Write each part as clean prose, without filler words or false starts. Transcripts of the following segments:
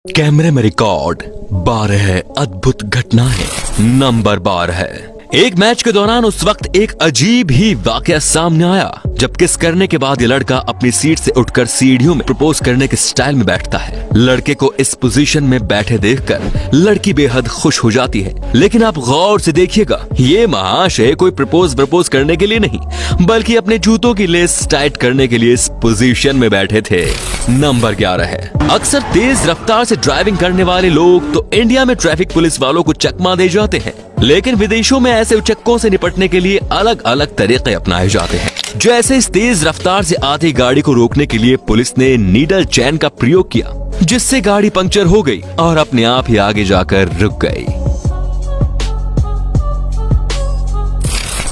कैमरे में रिकॉर्ड 12 अद्भुत घटनाएं। नंबर 12 है। एक मैच के दौरान उस वक्त एक अजीब ही वाकया सामने आया जब किस करने के बाद ये लड़का अपनी सीट से उठकर सीढ़ियों में प्रपोज करने के स्टाइल में बैठता है। लड़के को इस पोजीशन में बैठे देखकर लड़की बेहद खुश हो जाती है, लेकिन आप गौर से देखिएगा, ये महाशय कोई प्रपोज करने के लिए नहीं बल्कि अपने जूतों की लेस टाइट करने के लिए इस पोजीशन में बैठे थे। नंबर 11 है। अक्सर तेज रफ्तार से ड्राइविंग करने वाले लोग तो इंडिया में ट्रैफिक पुलिस वालों को चकमा दे जाते हैं, लेकिन विदेशों में ऐसे उचक्कों से निपटने के लिए अलग अलग तरीके अपनाए जाते हैं। जैसे इस तेज रफ्तार से आती गाड़ी को रोकने के लिए पुलिस ने नीडल चैन का प्रयोग किया, जिससे गाड़ी पंक्चर हो गई और अपने आप ही आगे जाकर रुक गई।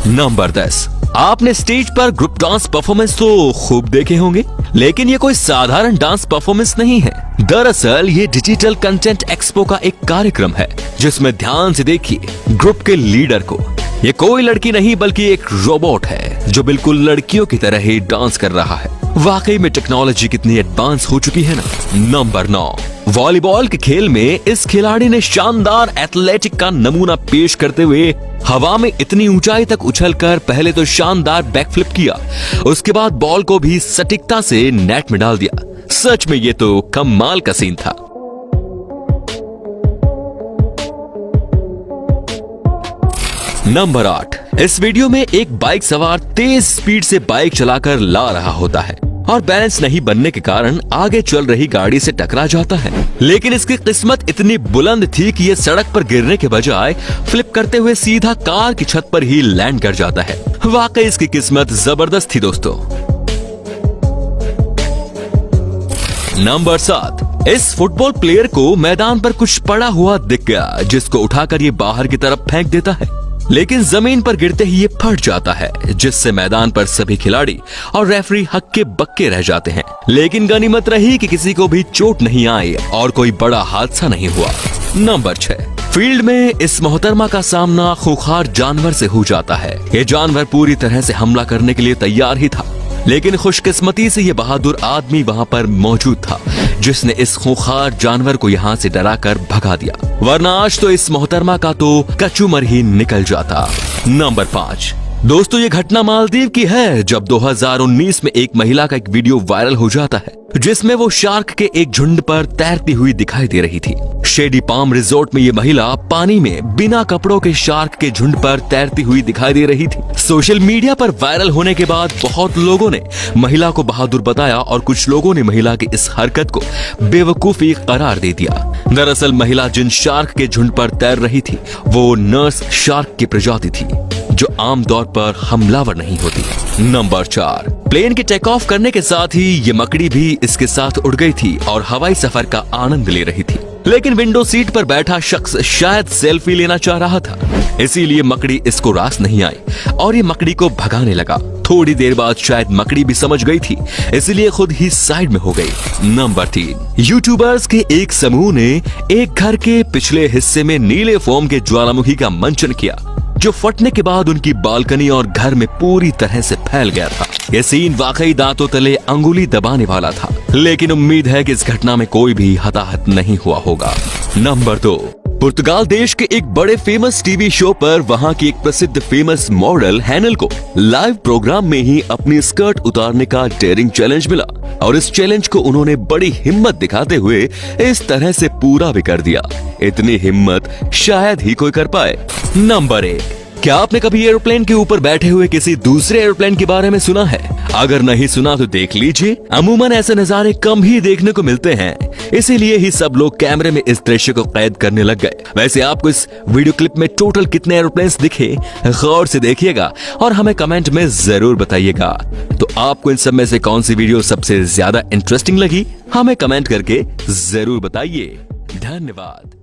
नंबर 10। आपने स्टेज पर ग्रुप डांस परफॉर्मेंस तो खूब देखे होंगे, लेकिन ये कोई साधारण डांस परफॉर्मेंस नहीं है। दरअसल ये डिजिटल कंटेंट एक्सपो का एक कार्यक्रम है, जिसमें ध्यान से देखिए ग्रुप के लीडर को। ये कोई लड़की नहीं बल्कि एक रोबोट है जो बिल्कुल लड़कियों की तरह ही डांस कर रहा है। वाकई में टेक्नोलॉजी कितनी एडवांस हो चुकी है ना। नंबर 9। वॉलीबॉल के खेल में इस खिलाड़ी ने शानदार एथलेटिक का नमूना पेश करते हुए हवा में इतनी ऊंचाई तक उछलकर पहले तो शानदार बैकफ्लिप किया, उसके बाद बॉल को भी सटीकता से नेट में डाल दिया। सच में ये तो कमाल का सीन था। नंबर 8। इस वीडियो में एक बाइक सवार तेज स्पीड से बाइक चलाकर ला रहा होता है और बैलेंस नहीं बनने के कारण आगे चल रही गाड़ी से टकरा जाता है, लेकिन इसकी किस्मत इतनी बुलंद थी कि ये सड़क पर गिरने के बजाय फ्लिप करते हुए सीधा कार की छत पर ही लैंड कर जाता है। वाकई इसकी किस्मत जबरदस्त थी दोस्तों। नंबर 7। इस फुटबॉल प्लेयर को मैदान पर कुछ पड़ा हुआ दिख गया, जिसको उठाकर ये बाहर की तरफ फेंक देता है, लेकिन जमीन पर गिरते ही ये फट जाता है, जिससे मैदान पर सभी खिलाड़ी और रेफरी हक्के बक्के रह जाते हैं। लेकिन गनीमत रही कि किसी को भी चोट नहीं आई और कोई बड़ा हादसा नहीं हुआ। नंबर 6। फील्ड में इस मोहतरमा का सामना खूंखार जानवर से हो जाता है। ये जानवर पूरी तरह से हमला करने के लिए तैयार ही था, लेकिन खुशकिस्मती से ये बहादुर आदमी वहां पर मौजूद था, जिसने इस खूंखार जानवर को यहाँ से डराकर भगा दिया, वरना आज तो इस मोहतरमा का तो कचूमर ही निकल जाता। नंबर 5। दोस्तों, ये घटना मालदीव की है, जब 2019 में एक महिला का एक वीडियो वायरल हो जाता है, जिसमें वो शार्क के एक झुंड पर तैरती हुई दिखाई दे रही थी। शेडी पाम रिजोर्ट में ये महिला पानी में बिना कपड़ों के शार्क के झुंड पर तैरती हुई दिखाई दे रही थी। सोशल मीडिया पर वायरल होने के बाद बहुत लोगों ने महिला को बहादुर बताया और कुछ लोगों ने महिला की इस हरकत को बेवकूफी करार दे दिया। दरअसल महिला जिन शार्क के झुंड पर तैर रही थी वो नर्स शार्क की प्रजाति थी, जो आमतौर पर हमलावर नहीं होती। नंबर 4। प्लेन के टेक ऑफ करने के साथ ही ये मकड़ी भी इसके साथ उड़ गई थी और हवाई सफर का आनंद ले रही थी, लेकिन विंडो सीट पर बैठा शख्स शायद सेल्फी लेना चाह रहा था, इसीलिए मकड़ी इसको रास नहीं आई और ये मकड़ी को भगाने लगा। थोड़ी देर बाद शायद मकड़ी भी समझ गई थी, इसलिए खुद ही साइड में हो गई। नंबर 3। यूट्यूबर्स के एक समूह ने एक घर के पिछले हिस्से में नीले फोम के ज्वालामुखी का मंचन किया, जो फटने के बाद उनकी बालकनी और घर में पूरी तरह से फैल गया था। ये सीन वाकई दांतों तले अंगुली दबाने वाला था, लेकिन उम्मीद है कि इस घटना में कोई भी हताहत नहीं हुआ होगा। नंबर 2। पुर्तगाल देश के एक बड़े फेमस टीवी शो पर वहां की एक प्रसिद्ध फेमस मॉडल हैनल को लाइव प्रोग्राम में ही अपनी स्कर्ट उतारने का डेयरिंग चैलेंज मिला और इस चैलेंज को उन्होंने बड़ी हिम्मत दिखाते हुए इस तरह से पूरा भी कर दिया। इतनी हिम्मत शायद ही कोई कर पाए। नंबर 1। क्या आपने कभी एरोप्लेन के ऊपर बैठे हुए किसी दूसरे एरोप्लेन के बारे में सुना है? अगर नहीं सुना तो देख लीजिए। अमूमन ऐसे नजारे कम ही देखने को मिलते हैं, इसीलिए ही सब लोग कैमरे में इस दृश्य को कैद करने लग गए। वैसे आपको इस वीडियो क्लिप में टोटल कितने एरोप्लेन्स दिखे, गौर से देखिएगा और हमें कमेंट में जरूर बताइएगा। तो आपको इन सब में से कौन सी वीडियो सबसे ज्यादा इंटरेस्टिंग लगी, हमें कमेंट करके जरूर बताइए। धन्यवाद।